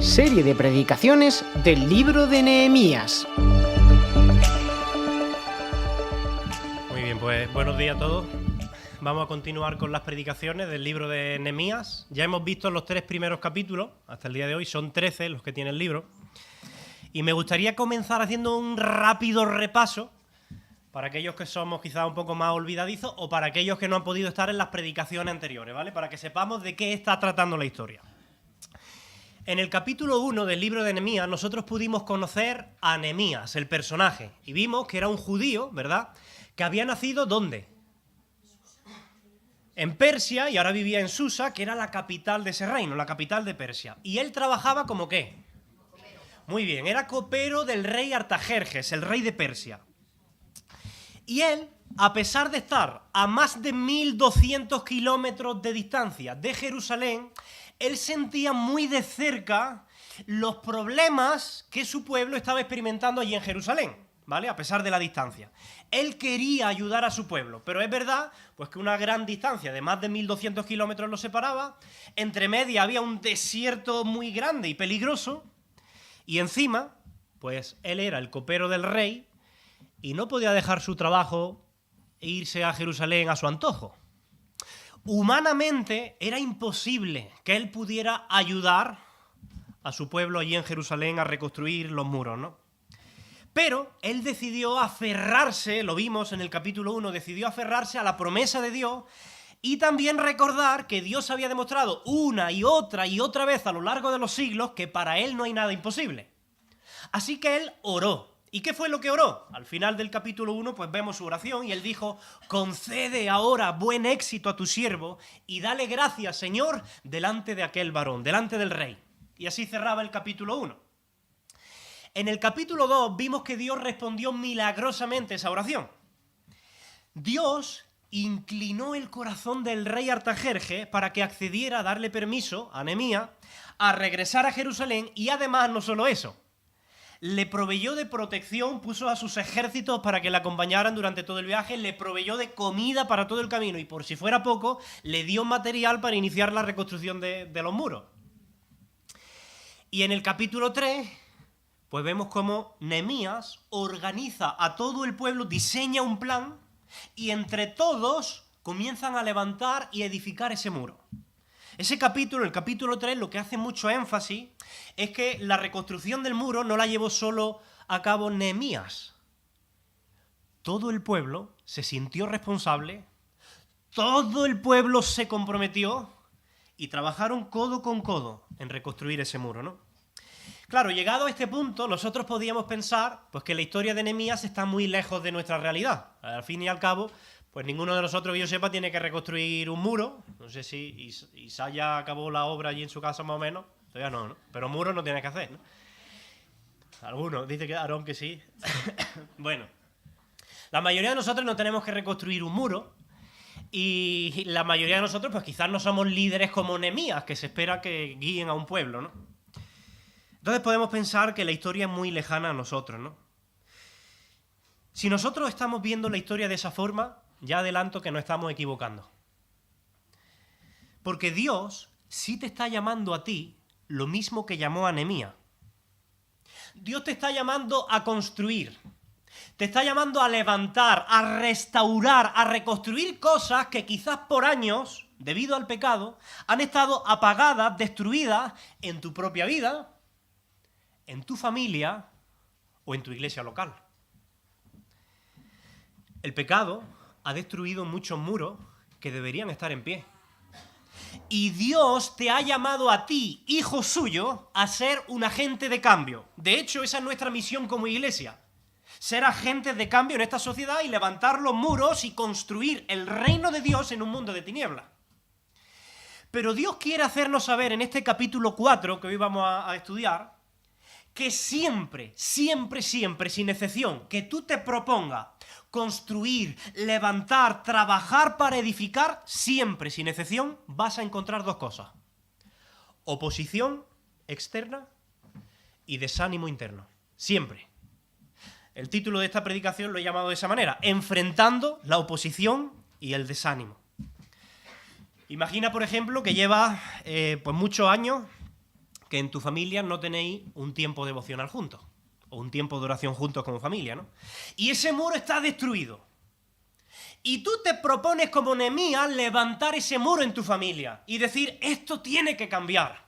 Serie de predicaciones del libro de Nehemías. Muy bien, pues buenos días a todos. Vamos a continuar con las predicaciones del libro de Nehemías. Ya hemos visto los 3 primeros capítulos, hasta el día de hoy son 13 los que tiene el libro. Y me gustaría comenzar haciendo un rápido repaso para aquellos que somos quizás un poco más olvidadizos o para aquellos que no han podido estar en las predicaciones anteriores, ¿vale? Para que sepamos de qué está tratando la historia. En el capítulo 1 del libro de Nehemías nosotros pudimos conocer a Nehemías, el personaje, y vimos que era un judío, ¿verdad?, que había nacido ¿dónde? En Persia, y ahora vivía en Susa, que era la capital de ese reino, la capital de Persia. Y él trabajaba como ¿qué? Muy bien, era copero del rey Artajerjes, el rey de Persia. Y él, a pesar de estar a más de 1.200 kilómetros de distancia de Jerusalén, él sentía muy de cerca los problemas que su pueblo estaba experimentando allí en Jerusalén, ¿vale? A pesar de la distancia. Él quería ayudar a su pueblo, pero es verdad pues que una gran distancia de más de 1.200 kilómetros lo separaba, entre media había un desierto muy grande y peligroso, y encima, pues él era el copero del rey y no podía dejar su trabajo e irse a Jerusalén a su antojo. Humanamente era imposible que él pudiera ayudar a su pueblo allí en Jerusalén a reconstruir los muros, ¿no? Pero él decidió aferrarse, lo vimos en el capítulo 1, decidió aferrarse a la promesa de Dios y también recordar que Dios había demostrado una y otra vez a lo largo de los siglos que para él no hay nada imposible. Así que él oró. ¿Y qué fue lo que oró? Al final del capítulo 1 pues vemos su oración y él dijo: concede ahora buen éxito a tu siervo y dale gracias, Señor, delante de aquel varón, delante del rey. Y así cerraba el capítulo 1. En el capítulo 2 vimos que Dios respondió milagrosamente esa oración. Dios inclinó el corazón del rey Artajerjes para que accediera a darle permiso a Nehemías a regresar a Jerusalén y además no solo eso, le proveyó de protección, puso a sus ejércitos para que le acompañaran durante todo el viaje, le proveyó de comida para todo el camino y por si fuera poco, le dio material para iniciar la reconstrucción de los muros. Y en el capítulo 3, pues vemos cómo Nehemías organiza a todo el pueblo, diseña un plan y entre todos comienzan a levantar y edificar ese muro. Ese capítulo, el capítulo 3, lo que hace mucho énfasis es que la reconstrucción del muro no la llevó solo a cabo Nehemías. Todo el pueblo se sintió responsable, todo el pueblo se comprometió y trabajaron codo con codo en reconstruir ese muro, ¿no? Claro, llegado a este punto, nosotros podíamos pensar pues, que la historia de Nehemías está muy lejos de nuestra realidad. Al fin y al cabo, pues ninguno de nosotros, que yo sepa, tiene que reconstruir un muro. No sé si Isaya acabó la obra allí en su casa más o menos. Todavía no, ¿no? Pero muros no tiene que hacer, ¿no? Algunos, dice que Aarón que sí. Bueno, la mayoría de nosotros no tenemos que reconstruir un muro. Y la mayoría de nosotros, pues quizás no somos líderes como Nehemías, que se espera que guíen a un pueblo, ¿no? Entonces podemos pensar que la historia es muy lejana a nosotros, ¿no? Si nosotros estamos viendo la historia de esa forma, ya adelanto que no estamos equivocando. Porque Dios sí te está llamando a ti lo mismo que llamó a Nehemías. Dios te está llamando a construir, te está llamando a levantar, a restaurar, a reconstruir cosas que quizás por años, debido al pecado, han estado apagadas, destruidas en tu propia vida, en tu familia o en tu iglesia local. El pecado ha destruido muchos muros que deberían estar en pie. Y Dios te ha llamado a ti, hijo suyo, a ser un agente de cambio. De hecho, esa es nuestra misión como iglesia. Ser agentes de cambio en esta sociedad y levantar los muros y construir el reino de Dios en un mundo de tinieblas. Pero Dios quiere hacernos saber en este capítulo 4, que hoy vamos a estudiar, que siempre, sin excepción, que tú te propongas construir, levantar, trabajar para edificar, siempre, sin excepción, vas a encontrar dos cosas: oposición externa y desánimo interno. Siempre. El título de esta predicación lo he llamado de esa manera: enfrentando la oposición y el desánimo. Imagina, por ejemplo, que llevas pues muchos años que en tu familia no tenéis un tiempo devocional juntos, o un tiempo de oración juntos como familia, ¿no? Y ese muro está destruido. Y tú te propones como Nehemías levantar ese muro en tu familia y decir, esto tiene que cambiar.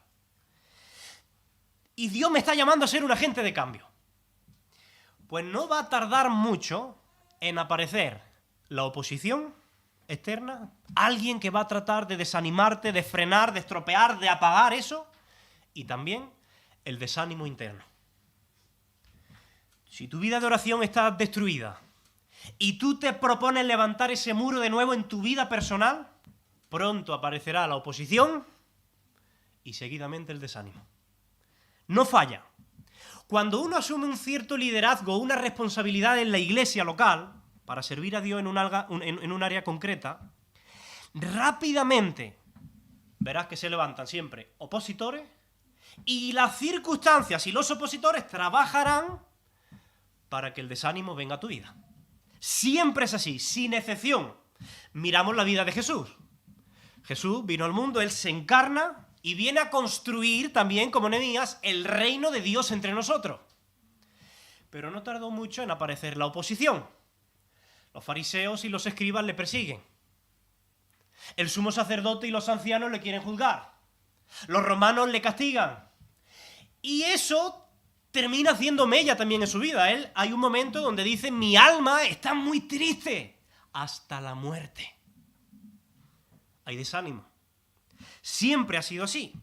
Y Dios me está llamando a ser un agente de cambio. Pues no va a tardar mucho en aparecer la oposición externa, alguien que va a tratar de desanimarte, de frenar, de estropear, de apagar eso, y también el desánimo interno. Si tu vida de oración está destruida y tú te propones levantar ese muro de nuevo en tu vida personal, pronto aparecerá la oposición y seguidamente el desánimo. No falla. Cuando uno asume un cierto liderazgo, una responsabilidad en la iglesia local, para servir a Dios en un área concreta, rápidamente verás que se levantan siempre opositores y las circunstancias y los opositores trabajarán para que el desánimo venga a tu vida. Siempre es así, sin excepción. Miramos la vida de Jesús. Jesús vino al mundo, Él se encarna y viene a construir también, como Nehemías, el reino de Dios entre nosotros. Pero no tardó mucho en aparecer la oposición. Los fariseos y los escribas le persiguen. El sumo sacerdote y los ancianos le quieren juzgar. Los romanos le castigan. Y eso termina haciendo mella también en su vida. Hay un momento donde dice, mi alma está muy triste hasta la muerte. Hay desánimo. Siempre ha sido así.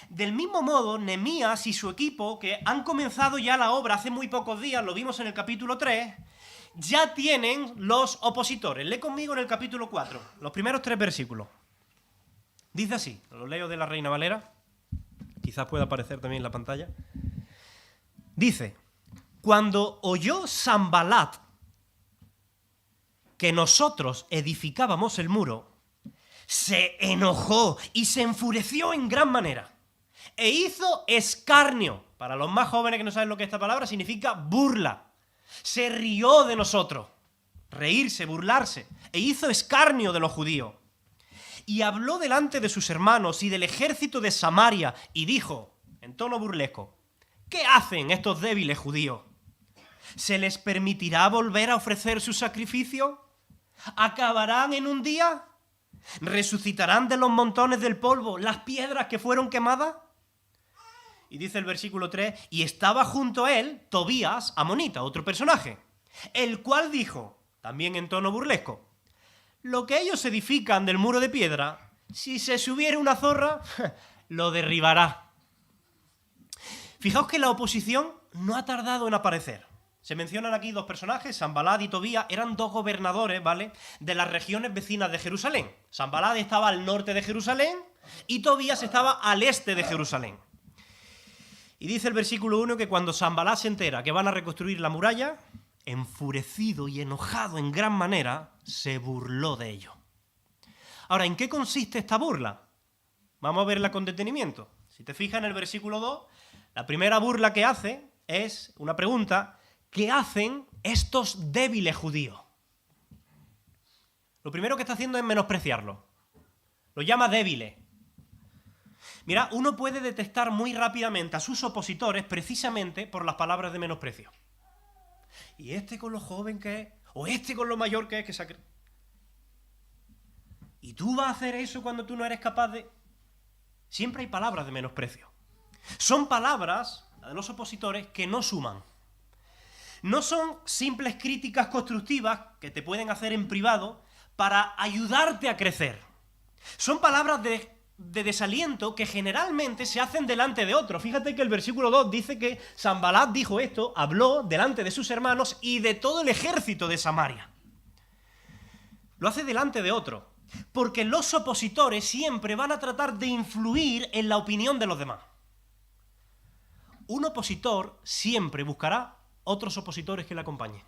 Del mismo modo, Nehemías y su equipo, que han comenzado ya la obra hace muy pocos días, lo vimos en el capítulo 3, ya tienen los opositores. Lee conmigo en el capítulo 4, los primeros 3 versículos. Dice así, lo leo de la Reina Valera, quizás pueda aparecer también en la pantalla. Dice, cuando oyó Sanbalat que nosotros edificábamos el muro, se enojó y se enfureció en gran manera e hizo escarnio. Para los más jóvenes que no saben lo que esta palabra significa burla. Se rió de nosotros, reírse, burlarse, e hizo escarnio de los judíos. Y habló delante de sus hermanos y del ejército de Samaria y dijo, en tono burlesco, ¿qué hacen estos débiles judíos? ¿Se les permitirá volver a ofrecer su sacrificio? ¿Acabarán en un día? ¿Resucitarán de los montones del polvo las piedras que fueron quemadas? Y dice el versículo 3, y estaba junto a él Tobías, amonita, otro personaje, el cual dijo, también en tono burlesco, lo que ellos edifican del muro de piedra, si se subiera una zorra, lo derribará. Fijaos que la oposición no ha tardado en aparecer. Se mencionan aquí 2 personajes, Sanbalat y Tobías, eran 2 gobernadores, ¿vale?, de las regiones vecinas de Jerusalén. Sanbalat estaba al norte de Jerusalén y Tobías estaba al este de Jerusalén. Y dice el versículo 1 que cuando Sanbalat se entera que van a reconstruir la muralla, enfurecido y enojado en gran manera, se burló de ello. Ahora, ¿en qué consiste esta burla? Vamos a verla con detenimiento. Si te fijas en el versículo 2, la primera burla que hace es una pregunta: ¿qué hacen estos débiles judíos? Lo primero que está haciendo es menospreciarlo. Lo llama débiles. Mira, uno puede detectar muy rápidamente a sus opositores precisamente por las palabras de menosprecio. Y este con lo joven que es, o este con lo mayor que es, que se... ¿Y tú vas a hacer eso cuando tú no eres capaz de...? Siempre hay palabras de menosprecio. Son palabras, de los opositores, que no suman. No son simples críticas constructivas que te pueden hacer en privado para ayudarte a crecer. Son palabras de desaliento que generalmente se hacen delante de otros. Fíjate que el versículo 2 dice que Sanbalat dijo esto, habló delante de sus hermanos y de todo el ejército de Samaria. Lo hace delante de otros, porque los opositores siempre van a tratar de influir en la opinión de los demás. Un opositor siempre buscará otros opositores que le acompañen.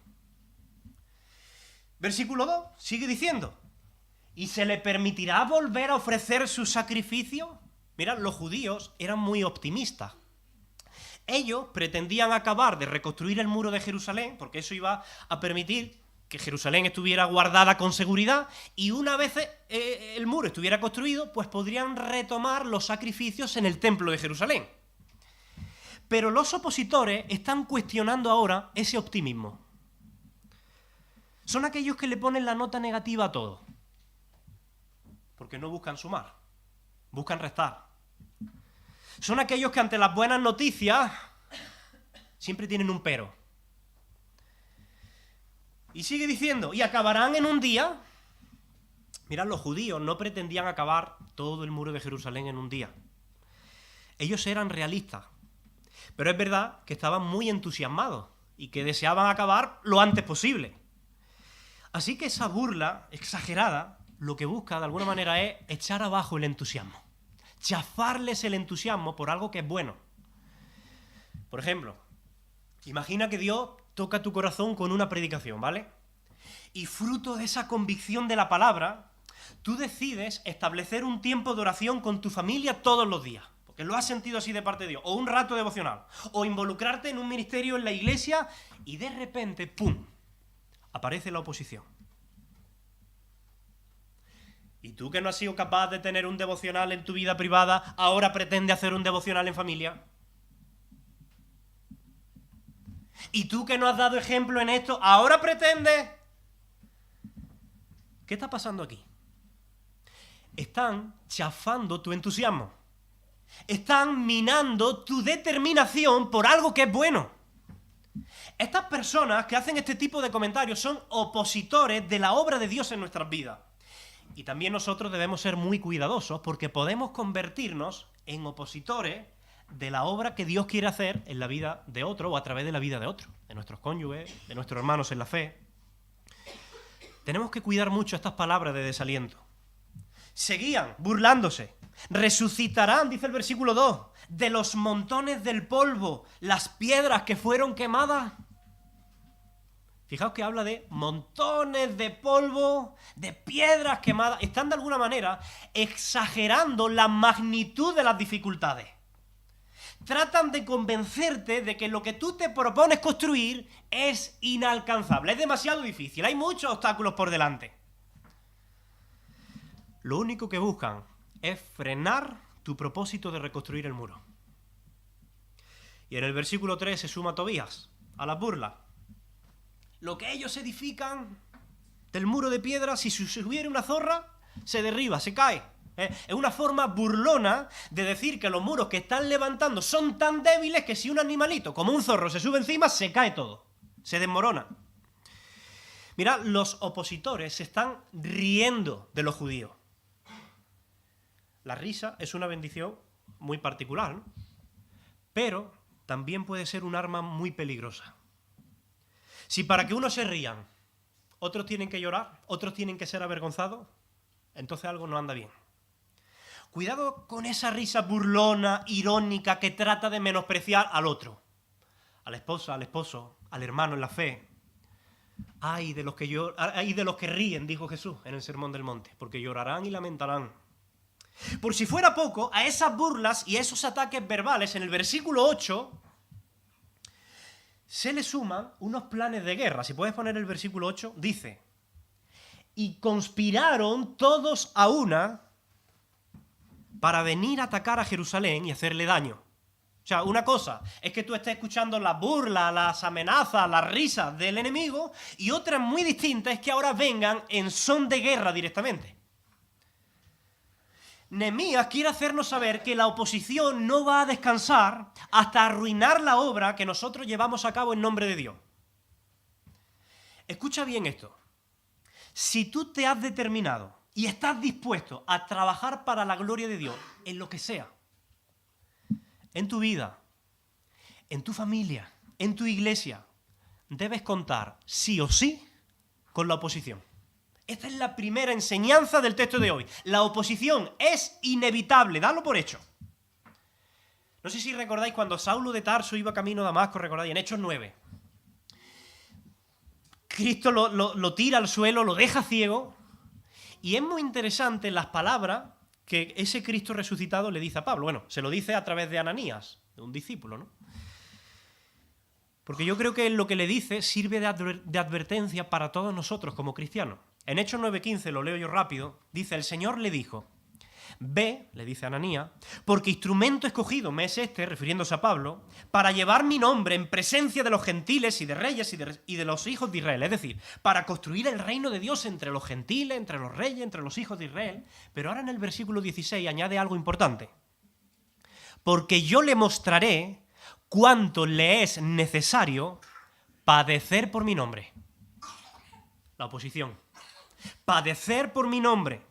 Versículo 2 sigue diciendo, ¿y se le permitirá volver a ofrecer su sacrificio? Mirad, los judíos eran muy optimistas. Ellos pretendían acabar de reconstruir el muro de Jerusalén, porque eso iba a permitir que Jerusalén estuviera guardada con seguridad, y una vez el muro estuviera construido, pues podrían retomar los sacrificios en el templo de Jerusalén. Pero los opositores están cuestionando ahora ese optimismo. Son aquellos que le ponen la nota negativa a todo. Porque no buscan sumar, buscan restar. Son aquellos que ante las buenas noticias siempre tienen un pero. Y sigue diciendo, y acabarán en un día. Mirad, los judíos no pretendían acabar todo el muro de Jerusalén en un día. Ellos eran realistas. Pero es verdad que estaban muy entusiasmados y que deseaban acabar lo antes posible. Así que esa burla exagerada lo que busca de alguna manera es echar abajo el entusiasmo. Chafarles el entusiasmo por algo que es bueno. Por ejemplo, imagina que Dios toca tu corazón con una predicación, ¿vale? Y fruto de esa convicción de la palabra, tú decides establecer un tiempo de oración con tu familia todos los días, porque lo has sentido así de parte de Dios, o un rato devocional, o involucrarte en un ministerio en la iglesia y de repente, ¡pum!, aparece la oposición. ¿Y tú que no has sido capaz de tener un devocional en tu vida privada, ahora pretende hacer un devocional en familia? ¿Y tú que no has dado ejemplo en esto, ahora pretendes? ¿Qué está pasando aquí? Están chafando tu entusiasmo. Están minando tu determinación por algo que es bueno. Estas personas que hacen este tipo de comentarios son opositores de la obra de Dios en nuestras vidas. Y también nosotros debemos ser muy cuidadosos porque podemos convertirnos en opositores de la obra que Dios quiere hacer en la vida de otro o a través de la vida de otro, de nuestros cónyuges, de nuestros hermanos en la fe. Tenemos que cuidar mucho estas palabras de desaliento. Seguían burlándose. Resucitarán, dice el versículo 2, de los montones del polvo, las piedras que fueron quemadas. Fijaos que habla de montones de polvo, de piedras quemadas. Están de alguna manera exagerando la magnitud de las dificultades. Tratan de convencerte de que lo que tú te propones construir es inalcanzable, es demasiado difícil, hay muchos obstáculos por delante. Lo único que buscan es frenar tu propósito de reconstruir el muro. Y en el versículo 3 se suma Tobías a las burlas. Lo que ellos edifican del muro de piedra, si se subiera una zorra, se derriba, se cae. Es una forma burlona de decir que los muros que están levantando son tan débiles que si un animalito, como un zorro, se sube encima, se cae todo, se desmorona. Mirad, los opositores se están riendo de los judíos. La risa es una bendición muy particular, ¿no? Pero también puede ser un arma muy peligrosa. Si para que unos se rían, otros tienen que llorar, otros tienen que ser avergonzados, entonces algo no anda bien. Cuidado con esa risa burlona, irónica, que trata de menospreciar al otro. A la esposa, al esposo, al hermano en la fe. Ay de los que ríen, dijo Jesús en el Sermón del Monte, porque llorarán y lamentarán. Por si fuera poco, a esas burlas y a esos ataques verbales, en el versículo 8, se le suman unos planes de guerra. Si puedes poner el versículo 8, dice: y conspiraron todos a una para venir a atacar a Jerusalén y hacerle daño. O sea, una cosa es que tú estés escuchando las burlas, las amenazas, las risas del enemigo, y otra muy distinta es que ahora vengan en son de guerra directamente. Nehemías quiere hacernos saber que la oposición no va a descansar hasta arruinar la obra que nosotros llevamos a cabo en nombre de Dios. Escucha bien esto. Si tú te has determinado y estás dispuesto a trabajar para la gloria de Dios en lo que sea, en tu vida, en tu familia, en tu iglesia, debes contar sí o sí con la oposición. Esta es la primera enseñanza del texto de hoy. La oposición es inevitable, dadlo por hecho. No sé si recordáis cuando Saulo de Tarso iba camino a Damasco, recordáis, en Hechos 9. Cristo lo tira al suelo, lo deja ciego, y es muy interesante las palabras que ese Cristo resucitado le dice a Pablo. Bueno, se lo dice a través de Ananías, de un discípulo, ¿no? Porque yo creo que lo que le dice sirve de advertencia para todos nosotros como cristianos. En Hechos 9:15, lo leo yo rápido, dice: el Señor le dijo: Ve, le dice Ananías, porque instrumento escogido me es este, refiriéndose a Pablo, para llevar mi nombre en presencia de los gentiles y de reyes y de los hijos de Israel. Es decir, para construir el reino de Dios entre los gentiles, entre los reyes, entre los hijos de Israel. Pero ahora en el versículo 16 añade algo importante. Porque yo le mostraré cuánto le es necesario padecer por mi nombre. La oposición. Padecer por mi nombre.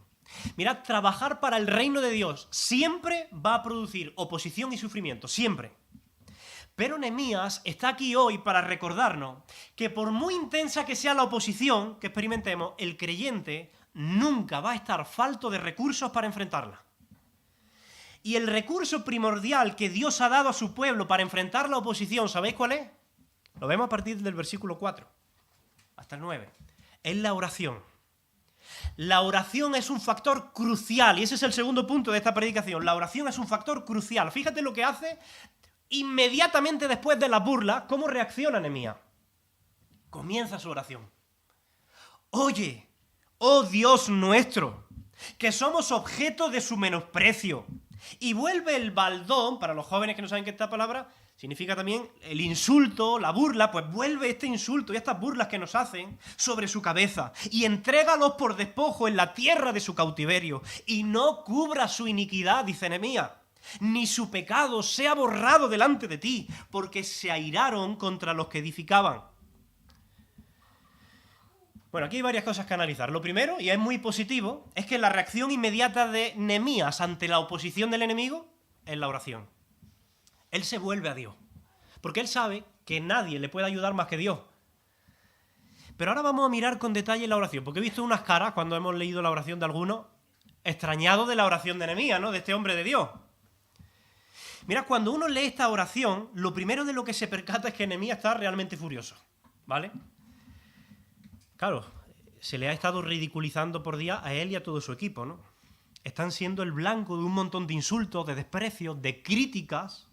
Mirad, trabajar para el reino de Dios siempre va a producir oposición y sufrimiento, siempre. Pero Nehemías está aquí hoy para recordarnos que por muy intensa que sea la oposición que experimentemos, el creyente nunca va a estar falto de recursos para enfrentarla. Y el recurso primordial que Dios ha dado a su pueblo para enfrentar la oposición, ¿sabéis cuál es? Lo vemos a partir del versículo 4 hasta el 9. Es la oración. La oración es un factor crucial, y ese es el segundo punto de esta predicación. La oración es un factor crucial. Fíjate lo que hace inmediatamente después de la burla, cómo reacciona Nehemías. Comienza su oración. Oye, oh Dios nuestro, que somos objeto de su menosprecio. Y vuelve el baldón, para los jóvenes que no saben qué es esta palabra, significa también el insulto, la burla, pues vuelve este insulto y estas burlas que nos hacen sobre su cabeza y entrégalos por despojo en la tierra de su cautiverio y no cubra su iniquidad, dice Nehemías, ni su pecado sea borrado delante de ti, porque se airaron contra los que edificaban. Bueno, aquí hay varias cosas que analizar. Lo primero, y es muy positivo, es que la reacción inmediata de Nehemías ante la oposición del enemigo es la oración. Él se vuelve a Dios, porque él sabe que nadie le puede ayudar más que Dios. Pero ahora vamos a mirar con detalle la oración, porque he visto unas caras cuando hemos leído la oración de algunos, extrañados de la oración de Nehemías, ¿no? De este hombre de Dios. Mira, cuando uno lee esta oración, lo primero de lo que se percata es que Nehemías está realmente furioso, ¿vale? Claro, se le ha estado ridiculizando por día a él y a todo su equipo, ¿no? Están siendo el blanco de un montón de insultos, de desprecios, de críticas.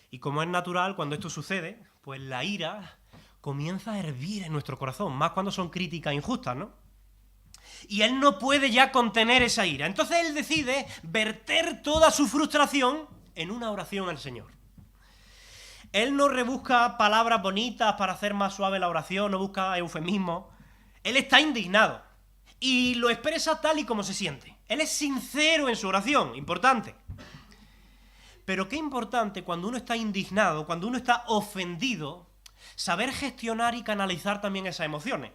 Y como es natural, cuando esto sucede, pues la ira comienza a hervir en nuestro corazón, más cuando son críticas injustas, ¿no? Y él no puede ya contener esa ira. Entonces él decide verter toda su frustración en una oración al Señor. Él no rebusca palabras bonitas para hacer más suave la oración, no busca eufemismos. Él está indignado y lo expresa tal y como se siente. Él es sincero en su oración, importante. Pero qué importante cuando uno está indignado, cuando uno está ofendido, saber gestionar y canalizar también esas emociones.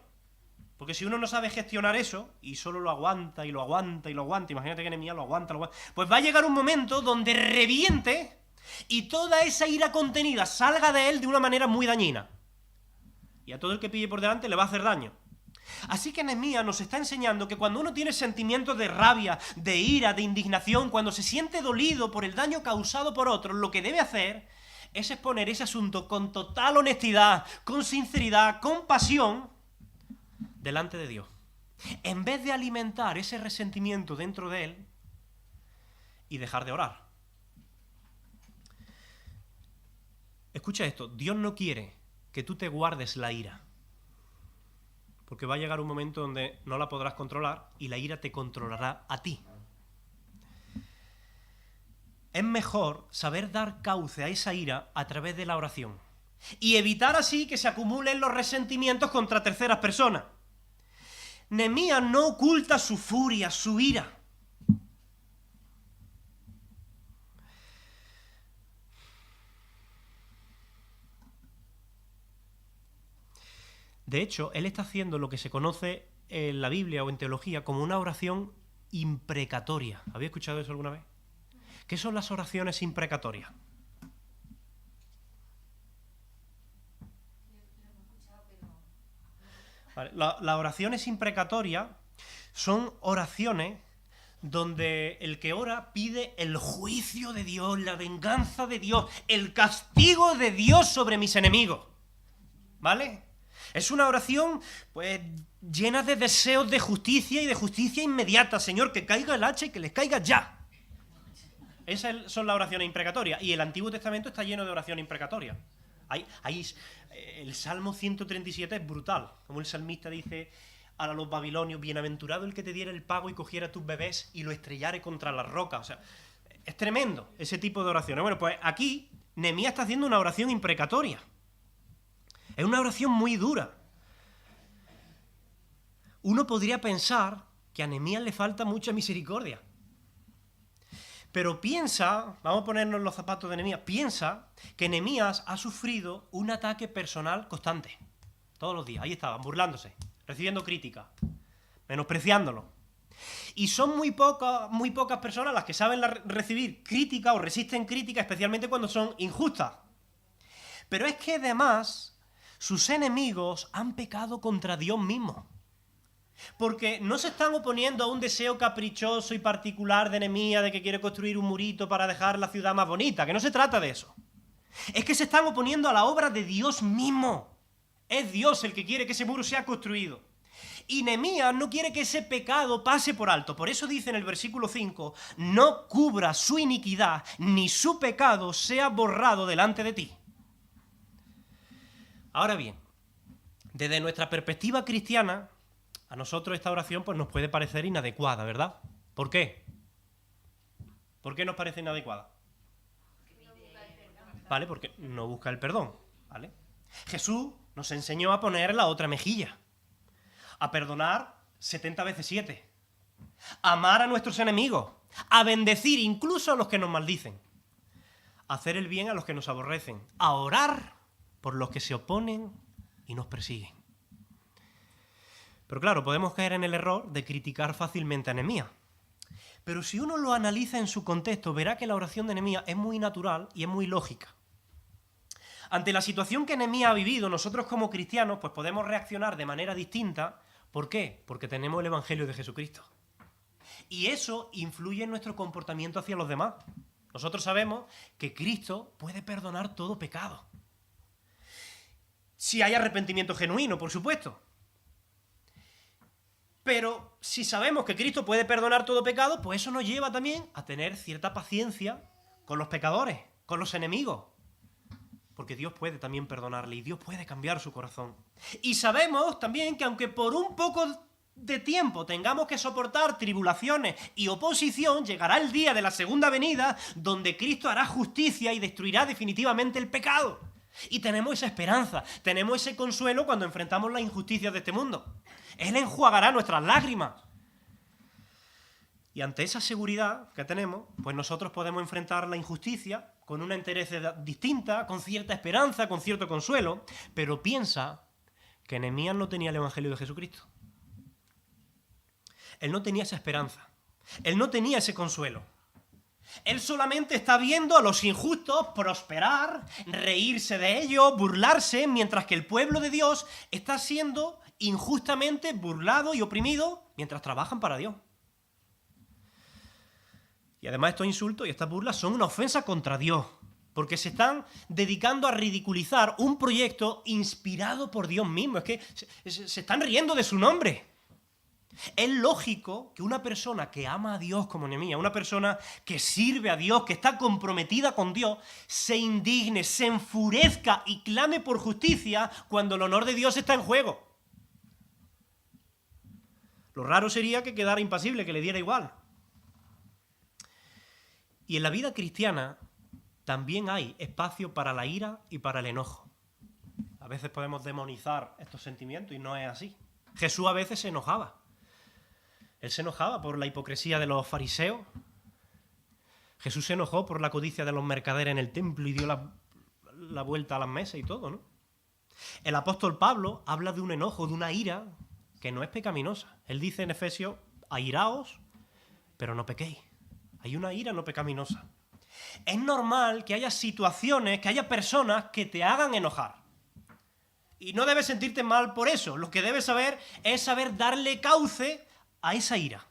Porque si uno no sabe gestionar eso y solo lo aguanta y lo aguanta y lo aguanta, imagínate que Nehemías lo aguanta, pues va a llegar un momento donde reviente y toda esa ira contenida salga de él de una manera muy dañina. Y a todo el que pille por delante le va a hacer daño. Así que Nehemías nos está enseñando que cuando uno tiene sentimientos de rabia, de ira, de indignación, cuando se siente dolido por el daño causado por otros, lo que debe hacer es exponer ese asunto con total honestidad, con sinceridad, con pasión, delante de Dios. En vez de alimentar ese resentimiento dentro de él y dejar de orar. Escucha esto, Dios no quiere que tú te guardes la ira, porque va a llegar un momento donde no la podrás controlar y la ira te controlará a ti. Es mejor saber dar cauce a esa ira a través de la oración y evitar así que se acumulen los resentimientos contra terceras personas. Nehemías no oculta su furia, su ira. De hecho, él está haciendo lo que se conoce en la Biblia o en teología como una oración imprecatoria. ¿Habéis escuchado eso alguna vez? ¿Qué son las oraciones imprecatorias? Vale, las oraciones imprecatorias son oraciones donde el que ora pide el juicio de Dios, la venganza de Dios, el castigo de Dios sobre mis enemigos. ¿Vale? Es una oración, pues, llena de deseos de justicia y de justicia inmediata. Señor, que caiga el hacha y que les caiga ya. Esas son las oraciones imprecatorias. Y el Antiguo Testamento está lleno de oraciones imprecatorias. El Salmo 137 es brutal. Como el salmista dice, a los babilonios, bienaventurado el que te diera el pago y cogiera tus bebés y lo estrellare contra la roca. O sea, es tremendo ese tipo de oraciones. Bueno, pues aquí Nehemías está haciendo una oración imprecatoria. Es una oración muy dura. Uno podría pensar que a Nehemías le falta mucha misericordia. Pero piensa, vamos a ponernos los zapatos de Nehemías, piensa que Nehemías ha sufrido un ataque personal constante. Todos los días, ahí estaban, burlándose, recibiendo crítica, menospreciándolo. Y son muy pocas personas las que saben recibir crítica o resisten crítica, especialmente cuando son injustas. Pero es que además sus enemigos han pecado contra Dios mismo. Porque no se están oponiendo a un deseo caprichoso y particular de Nehemías de que quiere construir un murito para dejar la ciudad más bonita, que no se trata de eso. Es que se están oponiendo a la obra de Dios mismo. Es Dios el que quiere que ese muro sea construido. Y Nehemías no quiere que ese pecado pase por alto. Por eso dice en el versículo 5, no cubra su iniquidad, ni su pecado sea borrado delante de ti. Ahora bien, desde nuestra perspectiva cristiana, a nosotros esta oración pues, nos puede parecer inadecuada, ¿verdad? ¿Por qué? ¿Por qué nos parece inadecuada? ¿Vale? Porque no busca el perdón, ¿vale? Jesús nos enseñó a poner la otra mejilla, a perdonar 70 veces 7, a amar a nuestros enemigos, a bendecir incluso a los que nos maldicen, a hacer el bien a los que nos aborrecen, a orar por los que se oponen y nos persiguen. Pero claro, podemos caer en el error de criticar fácilmente a Nehemías. Pero si uno lo analiza en su contexto, verá que la oración de Nehemías es muy natural y es muy lógica. Ante la situación que Nehemías ha vivido, nosotros como cristianos pues podemos reaccionar de manera distinta. ¿Por qué? Porque tenemos el Evangelio de Jesucristo. Y eso influye en nuestro comportamiento hacia los demás. Nosotros sabemos que Cristo puede perdonar todo pecado. Si hay arrepentimiento genuino, por supuesto. Pero si sabemos que Cristo puede perdonar todo pecado, pues eso nos lleva también a tener cierta paciencia con los pecadores, con los enemigos. Porque Dios puede también perdonarle y Dios puede cambiar su corazón. Y sabemos también que aunque por un poco de tiempo tengamos que soportar tribulaciones y oposición, llegará el día de la segunda venida donde Cristo hará justicia y destruirá definitivamente el pecado. Y tenemos esa esperanza, tenemos ese consuelo cuando enfrentamos las injusticias de este mundo. Él enjuagará nuestras lágrimas. Y ante esa seguridad que tenemos, pues nosotros podemos enfrentar la injusticia con una entereza distinta, con cierta esperanza, con cierto consuelo. Pero piensa que Nehemías no tenía el Evangelio de Jesucristo. Él no tenía esa esperanza. Él no tenía ese consuelo. Él solamente está viendo a los injustos prosperar, reírse de ellos, burlarse, mientras que el pueblo de Dios está siendo injustamente burlado y oprimido mientras trabajan para Dios. Y además estos insultos y estas burlas son una ofensa contra Dios, porque se están dedicando a ridiculizar un proyecto inspirado por Dios mismo. Es que se están riendo de su nombre. Es lógico que una persona que ama a Dios como Nehemías, una persona que sirve a Dios, que está comprometida con Dios, se indigne, se enfurezca y clame por justicia cuando el honor de Dios está en juego. Lo raro sería que quedara impasible, que le diera igual. Y en la vida cristiana también hay espacio para la ira y para el enojo. A veces podemos demonizar estos sentimientos y no es así. Jesús a veces se enojaba. Él se enojaba por la hipocresía de los fariseos. Jesús se enojó por la codicia de los mercaderes en el templo y dio la vuelta a las mesas y todo, ¿no? El apóstol Pablo habla de un enojo, de una ira que no es pecaminosa. Él dice en Efesios, airaos, pero no pequéis. Hay una ira no pecaminosa. Es normal que haya situaciones, que haya personas que te hagan enojar. Y no debes sentirte mal por eso. Lo que debes saber es saber darle cauce a esa ira.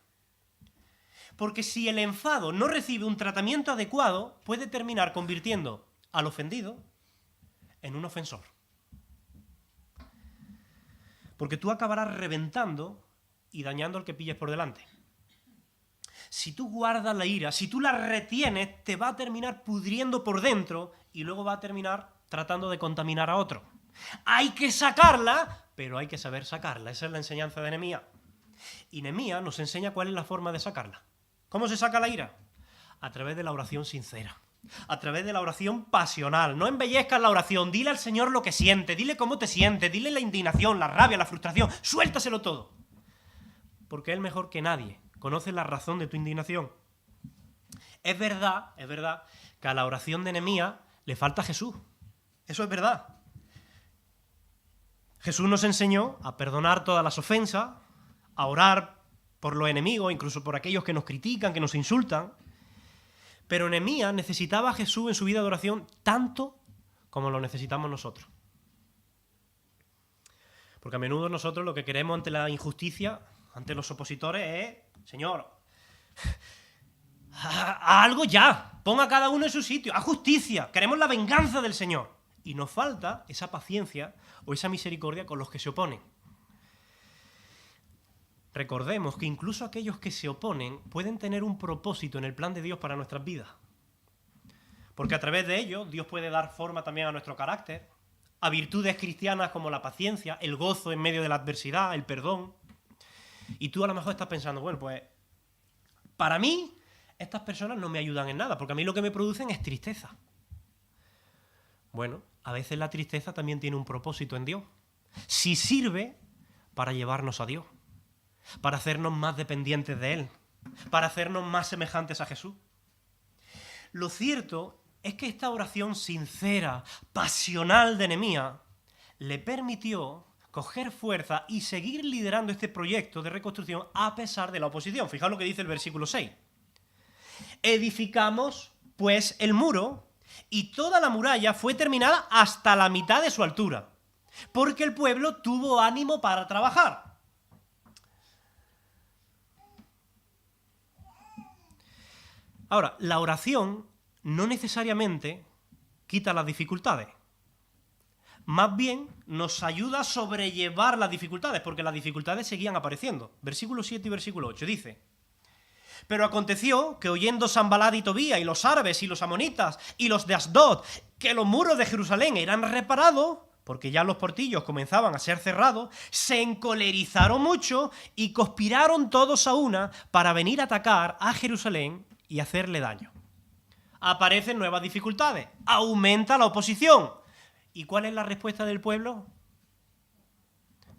Porque si el enfado no recibe un tratamiento adecuado, puede terminar convirtiendo al ofendido en un ofensor. Porque tú acabarás reventando y dañando al que pilles por delante. Si tú guardas la ira, si tú la retienes, te va a terminar pudriendo por dentro y luego va a terminar tratando de contaminar a otro. Hay que sacarla, pero hay que saber sacarla. Esa es la enseñanza de Nehemías. Y Nehemías nos enseña cuál es la forma de sacarla. ¿Cómo se saca la ira? A través de la oración sincera. A través de la oración pasional. No embellezcas la oración. Dile al Señor lo que siente. Dile cómo te sientes. Dile la indignación, la rabia, la frustración. Suéltaselo todo. Porque Él mejor que nadie conoce la razón de tu indignación. Es verdad que a la oración de Nehemías le falta Jesús. Eso es verdad. Jesús nos enseñó a perdonar todas las ofensas, a orar por los enemigos, incluso por aquellos que nos critican, que nos insultan. Pero Nehemías necesitaba a Jesús en su vida de oración tanto como lo necesitamos nosotros. Porque a menudo nosotros lo que queremos ante la injusticia, ante los opositores, es: Señor, haz algo ya, ponga a cada uno en su sitio, haz justicia, queremos la venganza del Señor. Y nos falta esa paciencia o esa misericordia con los que se oponen. Recordemos que incluso aquellos que se oponen pueden tener un propósito en el plan de Dios para nuestras vidas. Porque a través de ellos Dios puede dar forma también a nuestro carácter, a virtudes cristianas como la paciencia, el gozo en medio de la adversidad, el perdón. Y tú a lo mejor estás pensando, bueno, pues para mí estas personas no me ayudan en nada, porque a mí lo que me producen es tristeza. Bueno, a veces la tristeza también tiene un propósito en Dios. Si sirve para llevarnos a Dios, para hacernos más dependientes de Él, para hacernos más semejantes a Jesús. Lo cierto es que esta oración sincera, pasional de Nehemías, le permitió coger fuerza y seguir liderando este proyecto de reconstrucción a pesar de la oposición. Fijaos lo que dice el versículo 6. Edificamos, pues, el muro, y toda la muralla fue terminada hasta la mitad de su altura, porque el pueblo tuvo ánimo para trabajar. Ahora, la oración no necesariamente quita las dificultades. Más bien nos ayuda a sobrellevar las dificultades, porque las dificultades seguían apareciendo. Versículo 7 y versículo 8 dice: pero aconteció que oyendo Sanballat y Tobías y los árabes y los amonitas y los de Asdod que los muros de Jerusalén eran reparados, porque ya los portillos comenzaban a ser cerrados, se encolerizaron mucho y conspiraron todos a una para venir a atacar a Jerusalén y hacerle daño. Aparecen nuevas dificultades, aumenta la oposición. ¿Y cuál es la respuesta del pueblo?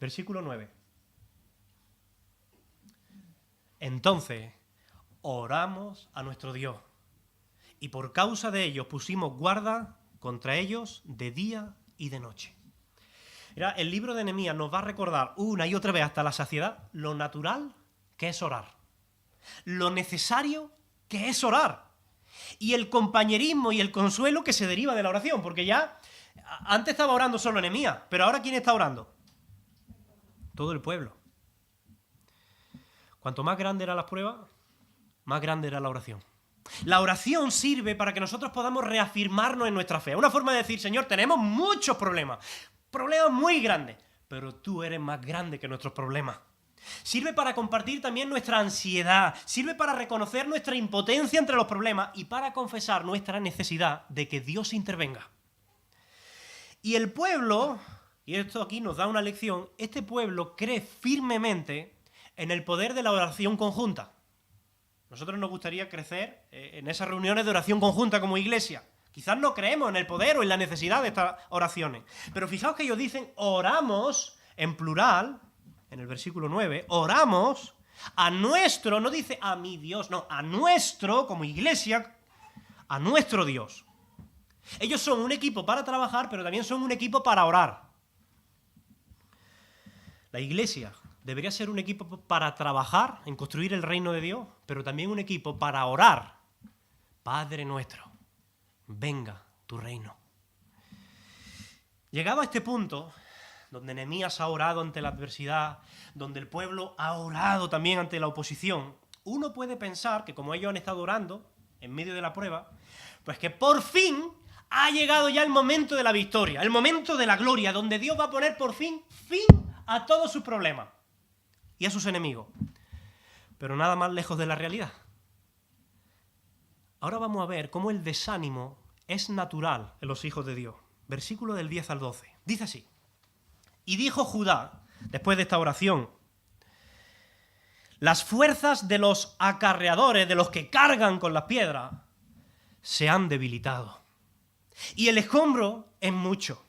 Versículo 9. Entonces oramos a nuestro Dios, y por causa de ellos pusimos guarda contra ellos de día y de noche. Mira, el libro de Nehemías nos va a recordar una y otra vez hasta la saciedad lo natural que es orar, lo necesario que es orar, y el compañerismo y el consuelo que se deriva de la oración, porque ya antes estaba orando solo Nehemías, pero ahora ¿quién está orando? Todo el pueblo. Cuanto más grande eran las pruebas, más grande era la oración. La oración sirve para que nosotros podamos reafirmarnos en nuestra fe. Una forma de decir: Señor, tenemos muchos problemas muy grandes, pero tú eres más grande que nuestros problemas. Sirve para compartir también nuestra ansiedad, sirve para reconocer nuestra impotencia entre los problemas y para confesar nuestra necesidad de que Dios intervenga. Y el pueblo, y esto aquí nos da una lección, este pueblo cree firmemente en el poder de la oración conjunta. Nosotros nos gustaría crecer en esas reuniones de oración conjunta como iglesia. Quizás no creemos en el poder o en la necesidad de estas oraciones. Pero fijaos que ellos dicen oramos en plural, en el versículo 9, oramos a nuestro, no dice a mi Dios, no, a nuestro, como iglesia, a nuestro Dios. Ellos son un equipo para trabajar, pero también son un equipo para orar. La iglesia debería ser un equipo para trabajar en construir el reino de Dios, pero también un equipo para orar. Padre nuestro, venga tu reino. Llegado a este punto, donde Nehemías ha orado ante la adversidad, donde el pueblo ha orado también ante la oposición, uno puede pensar que como ellos han estado orando en medio de la prueba, pues que por fin ha llegado ya el momento de la victoria, el momento de la gloria, donde Dios va a poner por fin a todos sus problemas y a sus enemigos. Pero nada más lejos de la realidad. Ahora vamos a ver cómo el desánimo es natural en los hijos de Dios. versículo del 10 al 12. Dice así: y dijo Judá, después de esta oración, las fuerzas de los acarreadores, de los que cargan con las piedras, se han debilitado. Y el escombro es mucho.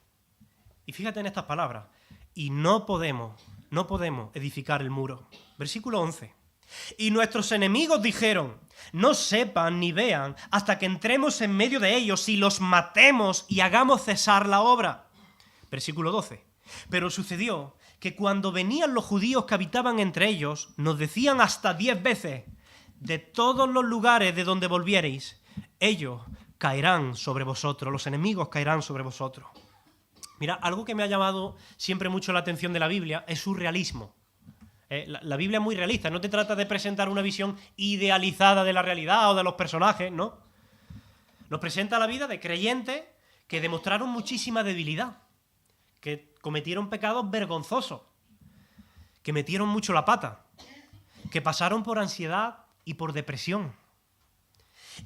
Y fíjate en estas palabras. Y no podemos edificar el muro. Versículo 11. Y nuestros enemigos dijeron: no sepan ni vean hasta que entremos en medio de ellos y los matemos y hagamos cesar la obra. Versículo 12. Pero sucedió que cuando venían los judíos que habitaban entre ellos, nos decían hasta 10 veces: de todos los lugares de donde volviereis, ellos caerán sobre vosotros, los enemigos caerán sobre vosotros. Mira, algo que me ha llamado siempre mucho la atención de la Biblia es su realismo. La Biblia es muy realista, no te trata de presentar una visión idealizada de la realidad o de los personajes, ¿no? Nos presenta la vida de creyentes que demostraron muchísima debilidad, que cometieron pecados vergonzosos, que metieron mucho la pata, que pasaron por ansiedad y por depresión.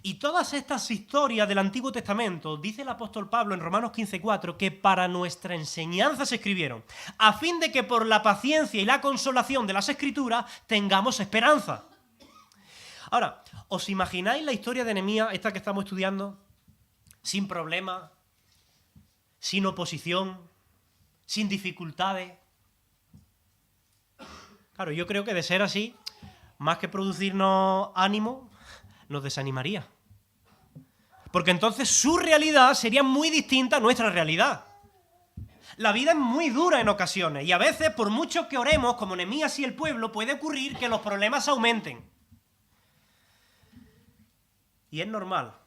Y todas estas historias del Antiguo Testamento, dice el apóstol Pablo en Romanos 15:4, que para nuestra enseñanza se escribieron, a fin de que por la paciencia y la consolación de las Escrituras tengamos esperanza. Ahora, ¿os imagináis la historia de Nehemías, esta que estamos estudiando, sin problemas, sin oposición, sin dificultades? Claro, yo creo que de ser así, más que producirnos ánimo, nos desanimaría. Porque entonces su realidad sería muy distinta a nuestra realidad. La vida es muy dura en ocasiones y a veces, por mucho que oremos, como Nehemías y el pueblo, puede ocurrir que los problemas aumenten. Y es normal.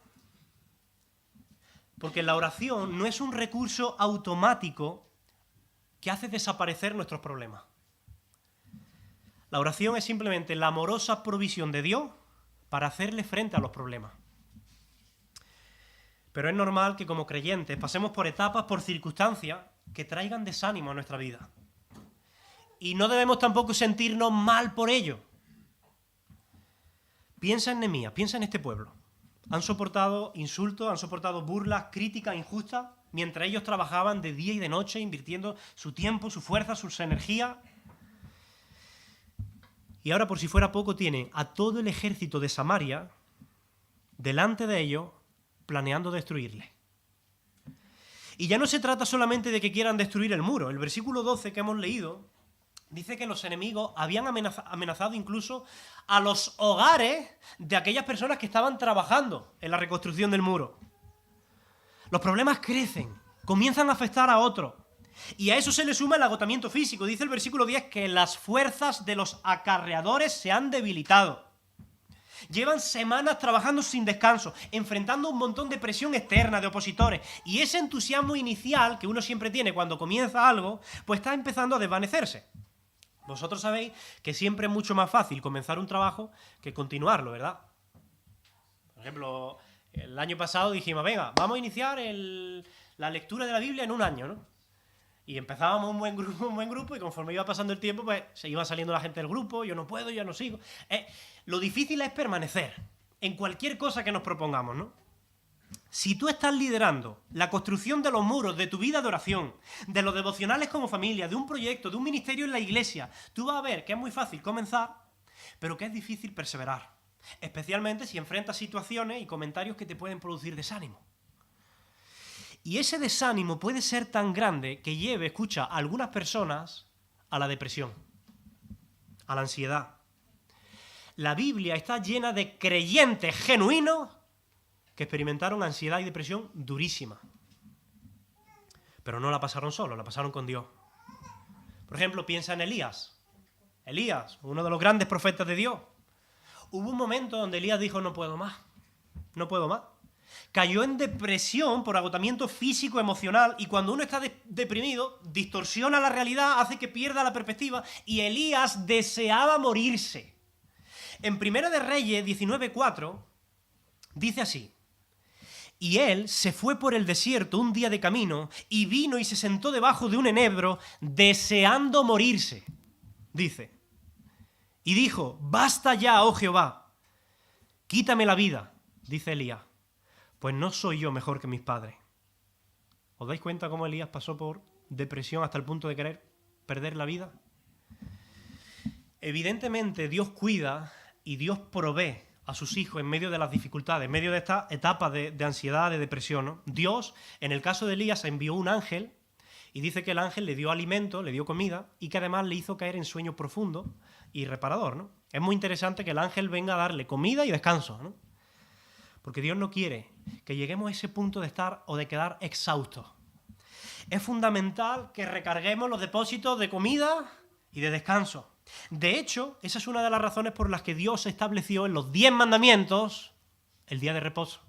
Porque la oración no es un recurso automático que hace desaparecer nuestros problemas. La oración es simplemente la amorosa provisión de Dios para hacerle frente a los problemas. Pero es normal que como creyentes pasemos por etapas, por circunstancias que traigan desánimo a nuestra vida. Y no debemos tampoco sentirnos mal por ello. Piensa en Nehemías, piensa en este pueblo. Han soportado insultos, han soportado burlas, críticas injustas, mientras ellos trabajaban de día y de noche, invirtiendo su tiempo, su fuerza, sus energías. Y ahora, por si fuera poco, tienen a todo el ejército de Samaria delante de ellos, planeando destruirle. Y ya no se trata solamente de que quieran destruir el muro. El versículo 12 que hemos leído dice que los enemigos habían amenazado incluso a los hogares de aquellas personas que estaban trabajando en la reconstrucción del muro. Los problemas crecen, comienzan a afectar a otros. Y a eso se le suma el agotamiento físico. Dice el versículo 10 que las fuerzas de los acarreadores se han debilitado. Llevan semanas trabajando sin descanso, enfrentando un montón de presión externa de opositores. Y ese entusiasmo inicial que uno siempre tiene cuando comienza algo, pues está empezando a desvanecerse. Vosotros sabéis que siempre es mucho más fácil comenzar un trabajo que continuarlo, ¿verdad? Por ejemplo, el año pasado dijimos, venga, vamos a iniciar la lectura de la Biblia en un año, ¿no? Y empezábamos un buen grupo y conforme iba pasando el tiempo, pues se iba saliendo la gente del grupo, yo no puedo, ya no sigo. Lo difícil es permanecer en cualquier cosa que nos propongamos, ¿no? Si tú estás liderando la construcción de los muros de tu vida de oración, de los devocionales como familia, de un proyecto, de un ministerio en la iglesia, tú vas a ver que es muy fácil comenzar, pero que es difícil perseverar. Especialmente si enfrentas situaciones y comentarios que te pueden producir desánimo. Y ese desánimo puede ser tan grande que lleve, escucha, a algunas personas a la depresión, a la ansiedad. La Biblia está llena de creyentes genuinos que experimentaron ansiedad y depresión durísima. Pero no la pasaron solos, la pasaron con Dios. Por ejemplo, piensa en Elías. Elías, uno de los grandes profetas de Dios. Hubo un momento donde Elías dijo, no puedo más. Cayó en depresión por agotamiento físico, emocional, y cuando uno está deprimido, distorsiona la realidad, hace que pierda la perspectiva, y Elías deseaba morirse. En Primera de Reyes 19:4 dice así: y él se fue por el desierto un día de camino, y vino y se sentó debajo de un enebro, deseando morirse. Dice, y dijo, basta ya, oh Jehová, quítame la vida, dice Elías, pues no soy yo mejor que mis padres. ¿Os dais cuenta cómo Elías pasó por depresión hasta el punto de querer perder la vida? Evidentemente Dios cuida y Dios provee a sus hijos en medio de las dificultades, en medio de esta etapa de ansiedad, de depresión, ¿no? Dios, en el caso de Elías, envió un ángel y dice que el ángel le dio alimento, le dio comida y que además le hizo caer en sueño profundo y reparador, ¿no? Es muy interesante que el ángel venga a darle comida y descanso, ¿no? Porque Dios no quiere que lleguemos a ese punto de estar o de quedar exhaustos. Es fundamental que recarguemos los depósitos de comida y de descanso. De hecho, esa es una de las razones por las que Dios estableció en los 10 mandamientos el día de reposo.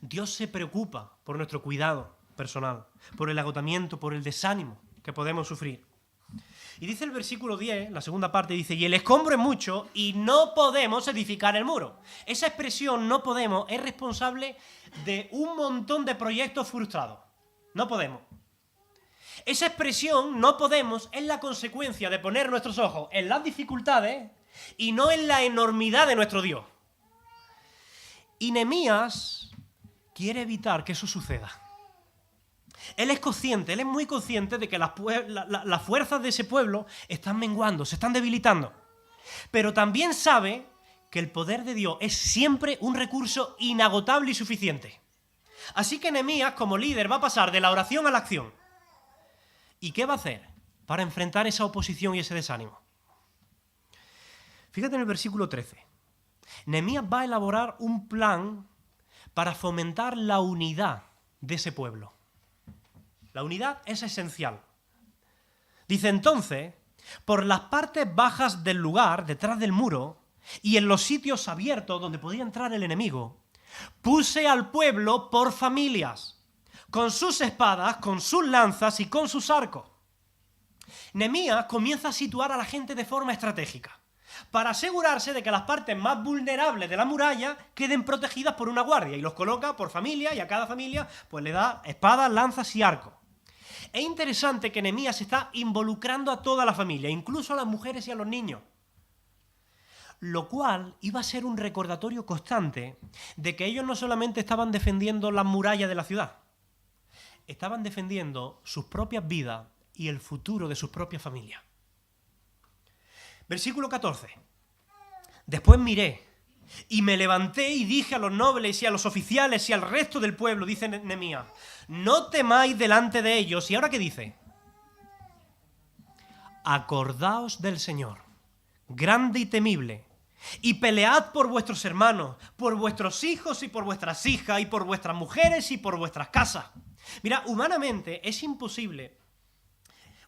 Dios se preocupa por nuestro cuidado personal, por el agotamiento, por el desánimo que podemos sufrir. Y dice el versículo 10, la segunda parte, dice, y el escombro es mucho y no podemos edificar el muro. Esa expresión no podemos es responsable de un montón de proyectos frustrados. No podemos. Esa expresión, no podemos, es la consecuencia de poner nuestros ojos en las dificultades y no en la enormidad de nuestro Dios. Y Nehemías quiere evitar que eso suceda. Él es consciente, él es muy consciente de que las fuerzas de ese pueblo están menguando, se están debilitando. Pero también sabe que el poder de Dios es siempre un recurso inagotable y suficiente. Así que Nehemías, como líder, va a pasar de la oración a la acción. ¿Y qué va a hacer para enfrentar esa oposición y ese desánimo? Fíjate en el versículo 13. Nehemías va a elaborar un plan para fomentar la unidad de ese pueblo. La unidad es esencial. Dice entonces, por las partes bajas del lugar, detrás del muro, y en los sitios abiertos donde podía entrar el enemigo, puse al pueblo por familias, con sus espadas, con sus lanzas y con sus arcos. Nehemías comienza a situar a la gente de forma estratégica, para asegurarse de que las partes más vulnerables de la muralla queden protegidas por una guardia, y los coloca por familia, y a cada familia pues le da espadas, lanzas y arcos. Es interesante que Nehemías está involucrando a toda la familia, incluso a las mujeres y a los niños, lo cual iba a ser un recordatorio constante de que ellos no solamente estaban defendiendo las murallas de la ciudad, estaban defendiendo sus propias vidas y el futuro de sus propias familias. Versículo 14. Después miré y me levanté y dije a los nobles y a los oficiales y al resto del pueblo, dice Nehemías, no temáis delante de ellos. ¿Y ahora qué dice? Acordaos del Señor, grande y temible, y pelead por vuestros hermanos, por vuestros hijos y por vuestras hijas, y por vuestras mujeres y por vuestras casas. Mira, humanamente es imposible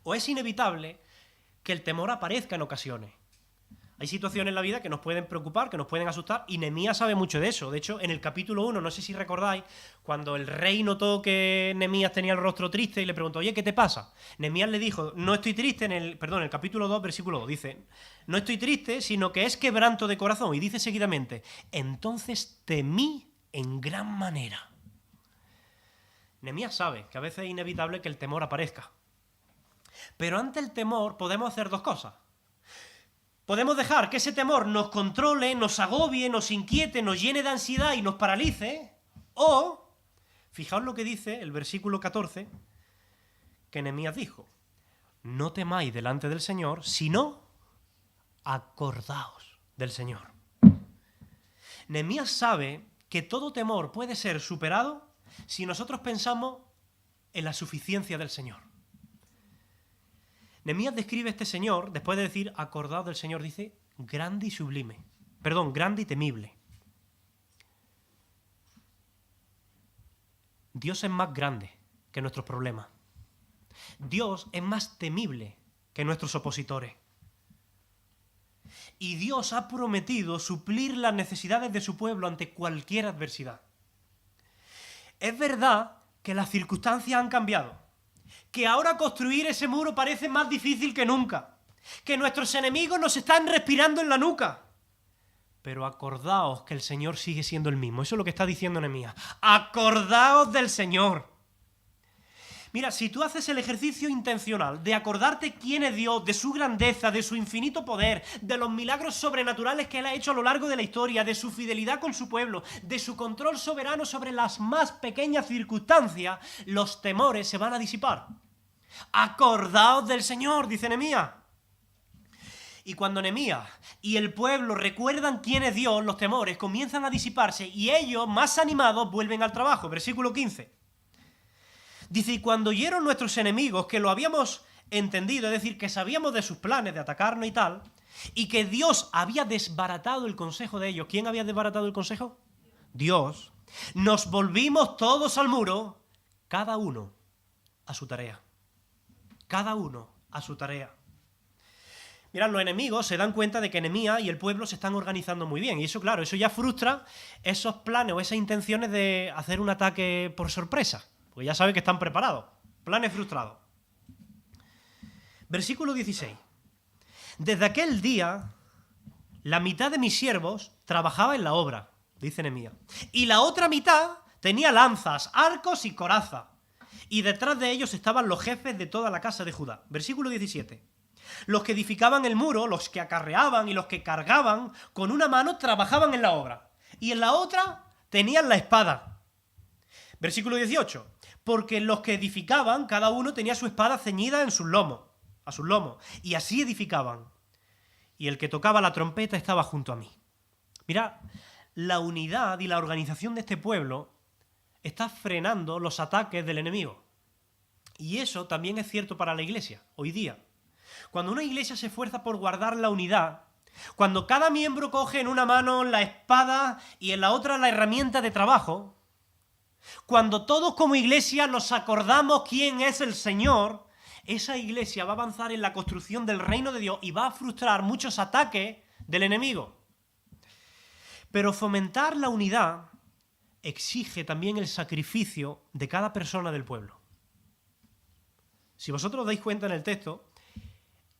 o es inevitable que el temor aparezca en ocasiones. Hay situaciones en la vida que nos pueden preocupar, que nos pueden asustar, y Nehemías sabe mucho de eso. De hecho, en el capítulo 1, no sé si recordáis, cuando el rey notó que Nehemías tenía el rostro triste y le preguntó, oye, ¿qué te pasa? Nehemías le dijo, no estoy triste, en el capítulo 2, versículo 2, dice, no estoy triste, sino que es quebranto de corazón. Y dice seguidamente, entonces temí en gran manera. Nehemías sabe que a veces es inevitable que el temor aparezca. Pero ante el temor podemos hacer dos cosas. Podemos dejar que ese temor nos controle, nos agobie, nos inquiete, nos llene de ansiedad y nos paralice. O, fijaos lo que dice el versículo 14, que Nehemías dijo, no temáis delante del Señor, sino acordaos del Señor. Nehemías sabe que todo temor puede ser superado si nosotros pensamos en la suficiencia del Señor. Nehemías describe a este Señor, después de decir acordaos del Señor, dice grande y sublime. Grande y temible. Dios es más grande que nuestros problemas. Dios es más temible que nuestros opositores. Y Dios ha prometido suplir las necesidades de su pueblo ante cualquier adversidad. Es verdad que las circunstancias han cambiado, que ahora construir ese muro parece más difícil que nunca, que nuestros enemigos nos están respirando en la nuca. Pero acordaos que el Señor sigue siendo el mismo. Eso es lo que está diciendo Nehemías. Acordaos del Señor. Mira, si tú haces el ejercicio intencional de acordarte quién es Dios, de su grandeza, de su infinito poder, de los milagros sobrenaturales que Él ha hecho a lo largo de la historia, de su fidelidad con su pueblo, de su control soberano sobre las más pequeñas circunstancias, los temores se van a disipar. Acordaos del Señor, dice Nehemías. Y cuando Nehemías y el pueblo recuerdan quién es Dios, los temores comienzan a disiparse y ellos, más animados, vuelven al trabajo. Versículo 15. Dice, y cuando oyeron nuestros enemigos que lo habíamos entendido, es decir, que sabíamos de sus planes de atacarnos y tal, y que Dios había desbaratado el consejo de ellos. ¿Quién había desbaratado el consejo? Dios. Nos volvimos todos al muro, cada uno a su tarea. Cada uno a su tarea. Mirad, los enemigos se dan cuenta de que Nehemías y el pueblo se están organizando muy bien. Y eso, claro, eso ya frustra esos planes o esas intenciones de hacer un ataque por sorpresa. Porque ya saben que están preparados. Planes frustrados. Versículo 16. Desde aquel día, la mitad de mis siervos trabajaba en la obra, dice Nehemías. Y la otra mitad tenía lanzas, arcos y coraza. Y detrás de ellos estaban los jefes de toda la casa de Judá. Versículo 17. Los que edificaban el muro, los que acarreaban y los que cargaban, con una mano trabajaban en la obra. Y en la otra tenían la espada. Versículo 18. Porque los que edificaban, cada uno tenía su espada ceñida en sus lomos, a sus lomos, y así edificaban. Y el que tocaba la trompeta estaba junto a mí. Mira, la unidad y la organización de este pueblo está frenando los ataques del enemigo. Y eso también es cierto para la iglesia, hoy día. Cuando una iglesia se esfuerza por guardar la unidad, cuando cada miembro coge en una mano la espada y en la otra la herramienta de trabajo, cuando todos como iglesia nos acordamos quién es el Señor, esa iglesia va a avanzar en la construcción del reino de Dios y va a frustrar muchos ataques del enemigo. Pero fomentar la unidad exige también el sacrificio de cada persona del pueblo. Si vosotros os dais cuenta en el texto,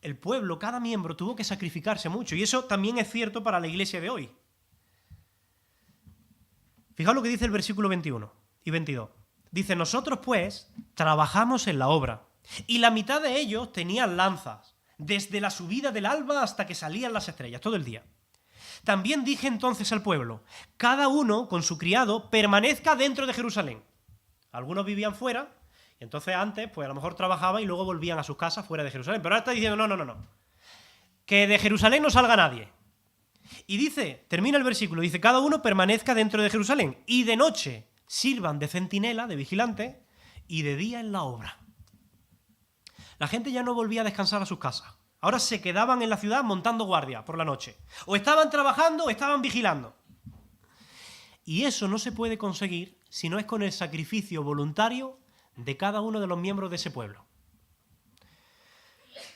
el pueblo, cada miembro, tuvo que sacrificarse mucho. Y eso también es cierto para la iglesia de hoy. Fijaos lo que dice el versículo 21 y 22. Dice, nosotros pues trabajamos en la obra, y la mitad de ellos tenían lanzas, desde la subida del alba hasta que salían las estrellas, todo el día. También dije entonces al pueblo, cada uno con su criado permanezca dentro de Jerusalén. Algunos vivían fuera, y entonces antes, pues a lo mejor trabajaban y luego volvían a sus casas fuera de Jerusalén. Pero ahora está diciendo, no. Que de Jerusalén no salga nadie. Y dice, termina el versículo, dice, cada uno permanezca dentro de Jerusalén, y de noche sirvan de centinela, de vigilante, y de día en la obra. La gente ya no volvía a descansar a sus casas. Ahora se quedaban en la ciudad montando guardia por la noche. O estaban trabajando o estaban vigilando. Y eso no se puede conseguir si no es con el sacrificio voluntario de cada uno de los miembros de ese pueblo.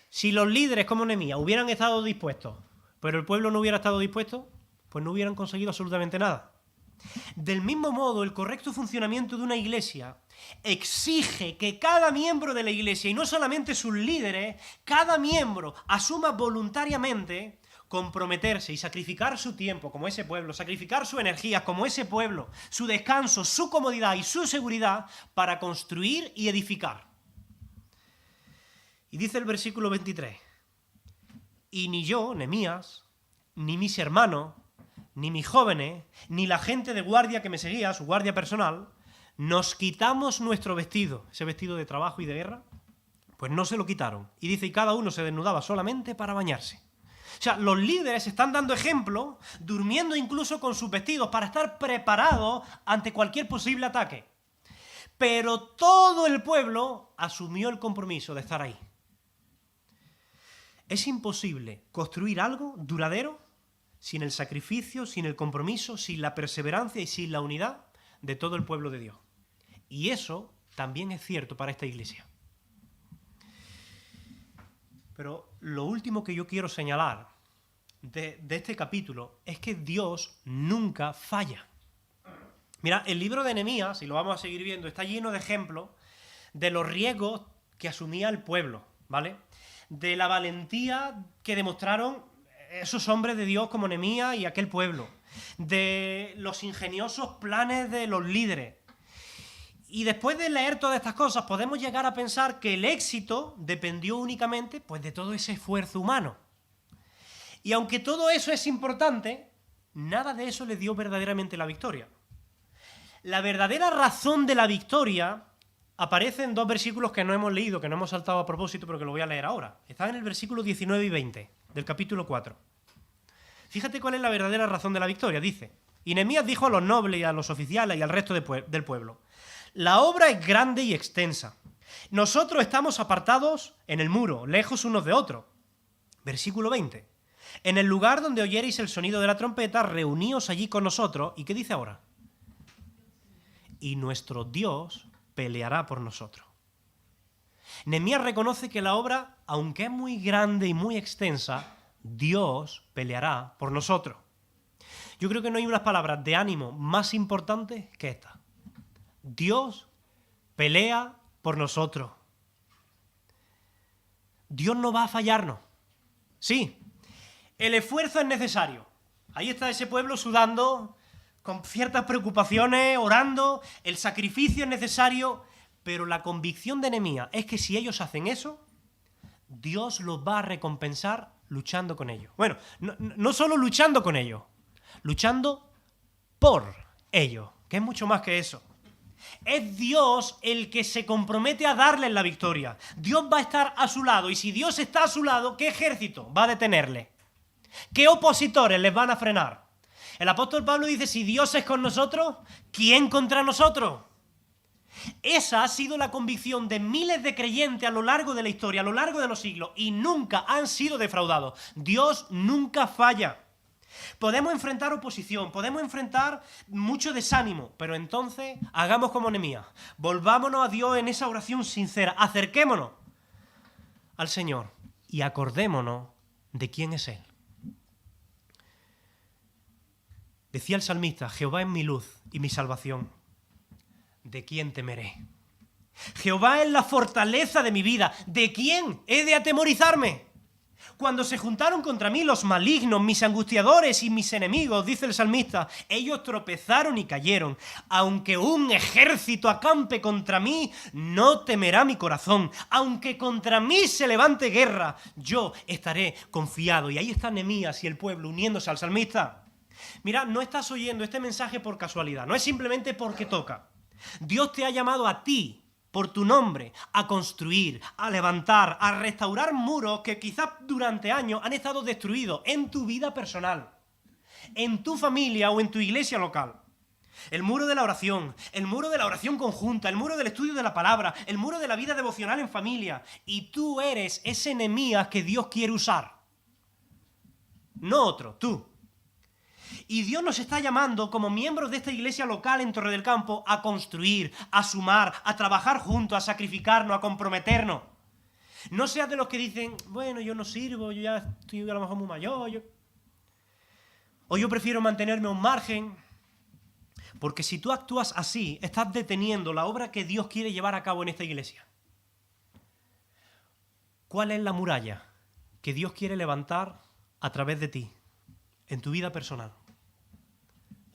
Si los líderes como Nehemías hubieran estado dispuestos, pero el pueblo no hubiera estado dispuesto, pues no hubieran conseguido absolutamente nada. Del mismo modo, el correcto funcionamiento de una iglesia exige que cada miembro de la iglesia, y no solamente sus líderes, cada miembro asuma voluntariamente comprometerse y sacrificar su tiempo como ese pueblo, sacrificar su energía como ese pueblo, su descanso, su comodidad y su seguridad para construir y edificar. Y dice el versículo 23, y ni yo, Nehemías, ni mis hermanos, ni mis jóvenes, ni la gente de guardia que me seguía, su guardia personal, nos quitamos nuestro vestido, ese vestido de trabajo y de guerra, pues no se lo quitaron. Y dice, y cada uno se desnudaba solamente para bañarse. O sea, los líderes están dando ejemplo, durmiendo incluso con sus vestidos para estar preparados ante cualquier posible ataque. Pero todo el pueblo asumió el compromiso de estar ahí. Es imposible construir algo duradero sin el sacrificio, sin el compromiso, sin la perseverancia y sin la unidad de todo el pueblo de Dios. Y eso también es cierto para esta iglesia. Pero lo último que yo quiero señalar de este capítulo es que Dios nunca falla. Mira, el libro de Nehemías, y lo vamos a seguir viendo, está lleno de ejemplos de los riesgos que asumía el pueblo, ¿vale? De la valentía que demostraron esos hombres de Dios como Nehemías y aquel pueblo, de los ingeniosos planes de los líderes. Y después de leer todas estas cosas podemos llegar a pensar que el éxito dependió únicamente pues, de todo ese esfuerzo humano. Y aunque todo eso es importante, nada de eso le dio verdaderamente la victoria. La verdadera razón de la victoria aparece en dos versículos que no hemos leído, que no hemos saltado a propósito, pero que lo voy a leer ahora. Están en el versículo 19 y 20 del capítulo 4. Fíjate cuál es la verdadera razón de la victoria. Dice, y Nehemías dijo a los nobles y a los oficiales y al resto del pueblo, la obra es grande y extensa. Nosotros estamos apartados en el muro, lejos unos de otros. Versículo 20. En el lugar donde oyereis el sonido de la trompeta, reuníos allí con nosotros. ¿Y qué dice ahora? Y nuestro Dios peleará por nosotros. Nehemías reconoce que la obra, aunque es muy grande y muy extensa, Dios peleará por nosotros. Yo creo que no hay unas palabras de ánimo más importantes que esta. Dios pelea por nosotros. Dios no va a fallarnos. Sí, el esfuerzo es necesario. Ahí está ese pueblo sudando, con ciertas preocupaciones, orando, el sacrificio es necesario, pero la convicción de Nehemías es que si ellos hacen eso, Dios los va a recompensar luchando con ellos. Bueno, no solo luchando con ellos, luchando por ellos, que es mucho más que eso. Es Dios el que se compromete a darles la victoria. Dios va a estar a su lado, y si Dios está a su lado, ¿qué ejército va a detenerle? ¿Qué opositores les van a frenar? El apóstol Pablo dice, si Dios es con nosotros, ¿quién contra nosotros? Esa ha sido la convicción de miles de creyentes a lo largo de la historia, a lo largo de los siglos, y nunca han sido defraudados. Dios nunca falla. Podemos enfrentar oposición, podemos enfrentar mucho desánimo, pero entonces hagamos como Nehemías. Volvámonos a Dios en esa oración sincera, acerquémonos al Señor y acordémonos de quién es Él. Decía el salmista, Jehová es mi luz y mi salvación. ¿De quién temeré? Jehová es la fortaleza de mi vida. ¿De quién he de atemorizarme? Cuando se juntaron contra mí los malignos, mis angustiadores y mis enemigos, dice el salmista, ellos tropezaron y cayeron. Aunque un ejército acampe contra mí, no temerá mi corazón. Aunque contra mí se levante guerra, yo estaré confiado. Y ahí está Nehemías y el pueblo uniéndose al salmista. Mira, no estás oyendo este mensaje por casualidad, no es simplemente porque toca. Dios te ha llamado a ti, por tu nombre, a construir, a levantar, a restaurar muros que quizás durante años han estado destruidos en tu vida personal, en tu familia o en tu iglesia local. El muro de la oración conjunta, el muro del estudio de la palabra, el muro de la vida devocional en familia. Y tú eres ese Nehemías que Dios quiere usar. No otro, tú. Y Dios nos está llamando como miembros de esta iglesia local en Torre del Campo a construir, a sumar, a trabajar juntos, a sacrificarnos, a comprometernos. No seas de los que dicen, bueno, yo no sirvo, yo ya estoy a lo mejor muy mayor, o yo prefiero mantenerme a un margen. Porque si tú actúas así, estás deteniendo la obra que Dios quiere llevar a cabo en esta iglesia. ¿Cuál es la muralla que Dios quiere levantar a través de ti? En tu vida personal,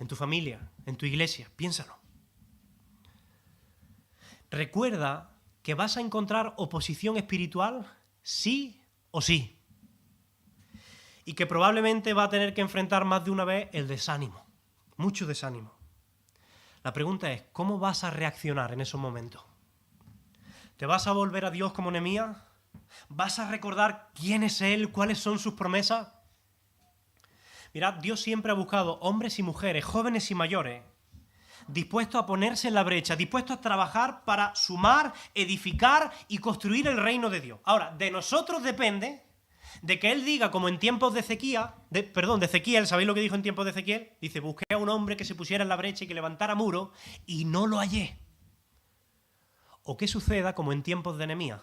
en tu familia, en tu iglesia, piénsalo. Recuerda que vas a encontrar oposición espiritual sí o sí. Y que probablemente va a tener que enfrentar más de una vez el desánimo, mucho desánimo. La pregunta es, ¿cómo vas a reaccionar en esos momentos? ¿Te vas a volver a Dios como Nehemías? ¿Vas a recordar quién es Él, cuáles son sus promesas? Mirad, Dios siempre ha buscado hombres y mujeres, jóvenes y mayores, dispuestos a ponerse en la brecha, dispuestos a trabajar para sumar, edificar y construir el reino de Dios. Ahora, de nosotros depende de que Él diga, como en tiempos de Ezequiel, ¿sabéis lo que dijo en tiempos de Ezequiel? Dice, busqué a un hombre que se pusiera en la brecha y que levantara muro y no lo hallé. O que suceda como en tiempos de Nehemías,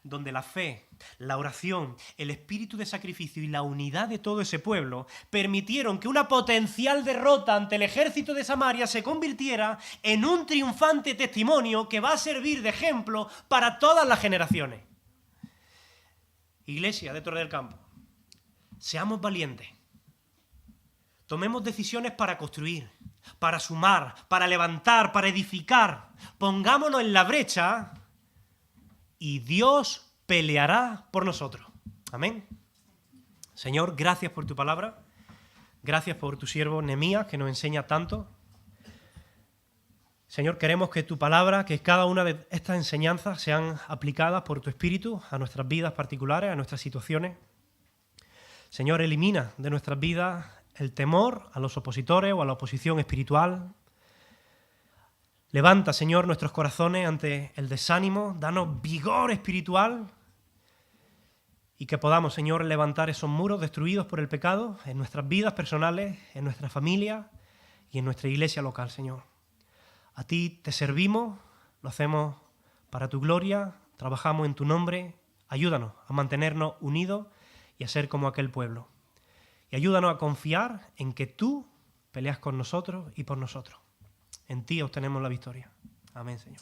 donde la fe, la oración, el espíritu de sacrificio y la unidad de todo ese pueblo permitieron que una potencial derrota ante el ejército de Samaria se convirtiera en un triunfante testimonio que va a servir de ejemplo para todas las generaciones. Iglesia de Torre del Campo, seamos valientes. Tomemos decisiones para construir, para sumar, para levantar, para edificar. Pongámonos en la brecha y Dios peleará por nosotros. Amén. Señor, gracias por tu palabra. Gracias por tu siervo Nehemías, que nos enseña tanto. Señor, queremos que tu palabra, que cada una de estas enseñanzas sean aplicadas por tu Espíritu a nuestras vidas particulares, a nuestras situaciones. Señor, elimina de nuestras vidas el temor a los opositores o a la oposición espiritual. Levanta, Señor, nuestros corazones ante el desánimo. Danos vigor espiritual y que podamos, Señor, levantar esos muros destruidos por el pecado en nuestras vidas personales, en nuestra familia y en nuestra iglesia local, Señor. A ti te servimos, lo hacemos para tu gloria, trabajamos en tu nombre. Ayúdanos a mantenernos unidos y a ser como aquel pueblo. Y ayúdanos a confiar en que tú peleas con nosotros y por nosotros. En ti obtenemos la victoria. Amén, Señor.